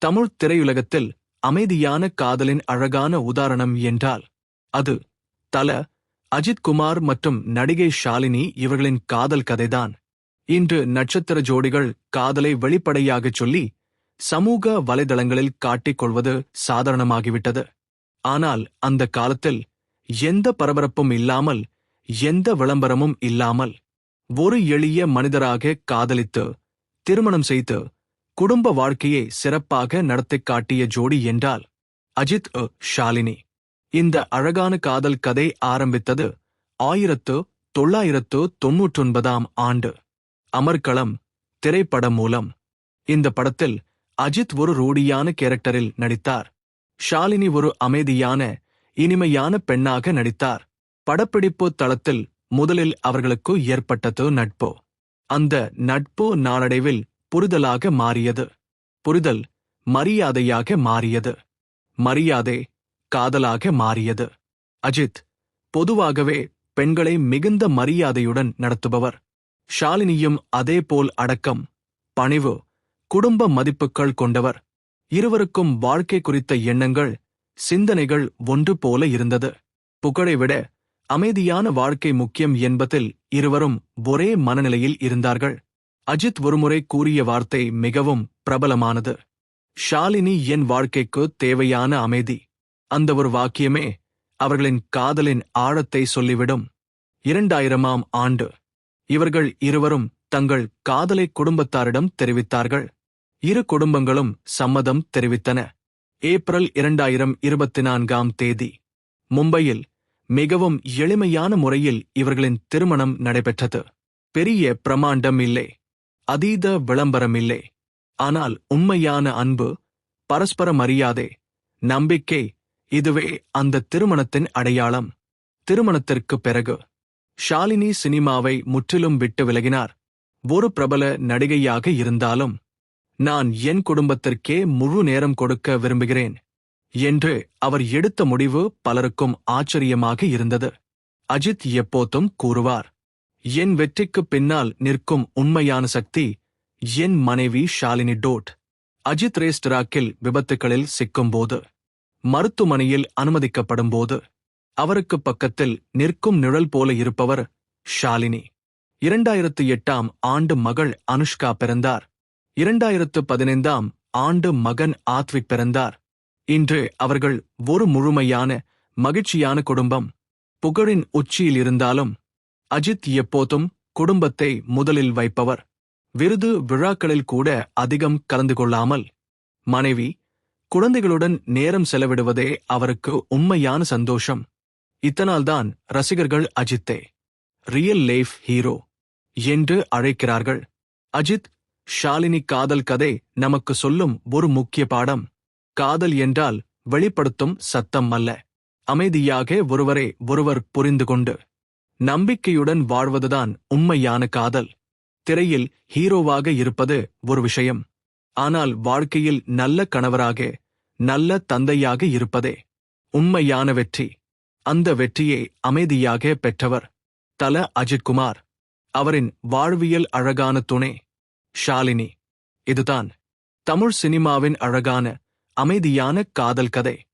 தமிழ் திரையுலகத்தில் அமைதியான காதலின் அழகான உதாரணம் என்றால் அது தல. அஜித் குமார் மற்றும் நடிகை ஷாலினி இவர்களின் காதல் கதைதான். இன்று நட்சத்திர ஜோடிகள் காதலை வெளிப்படையாகச் சொல்லி சமூக வலைதளங்களில் காட்டிக் கொள்வது சாதாரணமாகிவிட்டது. ஆனால் அந்த காலத்தில் எந்த பரபரப்பும் இல்லாமல், எந்த விளம்பரமும் இல்லாமல் ஒரு எளிய மனிதராக காதலித்து திருமணம் செய்து குடும்ப வாழ்க்கையை சிறப்பாக நடத்திக் காட்டிய ஜோடி என்றால் அஜித் ஷாலினி. இந்த அழகான காதல் கதை ஆரம்பித்தது 1999ஆம் ஆண்டு அமர்க்களம் திரைப்படம் மூலம். இந்த படத்தில் அஜித் ஒரு ரூடியான கேரக்டரில் நடித்தார். ஷாலினி ஒரு அமைதியான இனிமையான பெண்ணாக நடித்தார். படப்பிடிப்பு தளத்தில் முதலில் அவர்களுக்கு ஏற்பட்டது நட்பு. அந்த நட்பு நாளடைவில் புரிதலாக மாறியது. புரிதல் மரியாதையாக மாறியது. மரியாதை காதலாக மாறியது. அஜித் பொதுவாகவே பெண்களை மிகுந்த மரியாதையுடன் நடத்துபவர். ஷாலினியும் அதேபோல் அடக்கம், பணிவு, குடும்ப மதிப்புகள் கொண்டவர். இருவருக்கும் வாழ்க்கை குறித்த எண்ணங்கள், சிந்தனைகள் ஒன்று போல இருந்தது. புகழை விட அமைதியான வாழ்க்கை முக்கியம் என்பதில் இருவரும் ஒரே மனநிலையில் இருந்தார்கள். அஜித் ஒருமுறை கூறிய வார்த்தை மிகவும் பிரபலமானது. ஷாலினி என் வாழ்க்கைக்கு தேவையான அமைதி. அந்த ஒரு வாக்கியமே அவர்களின் காதலின் ஆழத்தை சொல்லிவிடும். 2000ஆம் ஆண்டு இவர்கள் இருவரும் தங்கள் காதலை குடும்பத்தாரிடம் தெரிவித்தார்கள். இரு குடும்பங்களும் சம்மதம் தெரிவித்தன. ஏப்ரல் 2024ஆம் தேதி மும்பையில் மிகவும் எளிமையான முறையில் இவர்களின் திருமணம் நடைபெற்றது. பெரிய பிரமாண்டம் இல்லை, அதீத விளம்பரம் இல்லை. ஆனால் உண்மையான அன்பு, பரஸ்பர மரியாதை, நம்பிக்கை, இதுவே அந்த திருமணத்தின் அடையாளம். திருமணத்திற்கு பிறகு ஷாலினி சினிமாவை முற்றிலும் விட்டு விலகினார். ஒரு பிரபல நடிகையாக இருந்தாலும் நான் என் குடும்பத்திற்கே முழு நேரம் கொடுக்க விரும்புகிறேன் என்று அவர் எடுத்த முடிவு பலருக்கும் ஆச்சரியமாக இருந்தது. அஜித் எப்போதும் கூறுவார், என் வெற்றிக்குப் பின்னால் நிற்கும் உண்மையான சக்தி என் மனைவி ஷாலினி. அஜித் ரேஸ் டிராக்கில் விபத்துகளில் சிக்கும்போது, மருத்துவமனையில் அனுமதிக்கப்படும்போது அவருக்கு பக்கத்தில் நிற்கும் நிழல் போல இருப்பவர் ஷாலினி. 2008ஆம் ஆண்டு மகள் அனுஷ்கா பிறந்தார். 2015ஆம் ஆண்டு மகன் ஆத்விக் பிறந்தார். இன்று அவர்கள் ஒரு முழுமையான மகிழ்ச்சியான குடும்பம். புகழின் உச்சியில் இருந்தாலும் அஜித் எப்போதும் குடும்பத்தை முதலில் வைப்பவர். விருது விழாக்களில் கூட அதிகம் கலந்து கொள்ளாமல் மனைவி, குழந்தைகளுடன் நேரம் செலவிடுவதே அவருக்கு உண்மையான சந்தோஷம். இதனால்தான் ரசிகர்கள் அஜித்தை ரியல் லைஃப் ஹீரோ என்று அழைக்கிறார்கள். அஜித் ஷாலினி காதல் கதை நமக்கு சொல்லும் ஒரு முக்கிய பாடம். காதல் என்றால் வெளிப்படுத்தும் சத்தம் அல்ல, அமைதியாக ஒருவரை ஒருவர் புரிந்து கொண்டு நம்பிக்கையுடன் வாழ்வதுதான் உண்மையான காதல். திரையில் ஹீரோவாக இருப்பது ஒரு விஷயம், ஆனால் வாழ்க்கையில் நல்ல கணவராக, நல்ல தந்தையாக இருப்பதே உண்மையான வெற்றி. அந்த வெற்றியை அமைதியாக பெற்றவர் தல. அஜித் குமார். அவரின் வாழ்வியல் அழகான துணை ஷாலினி. இதுதான் தமிழ் சினிமாவின் அழகான அமைதியான காதல் கதை.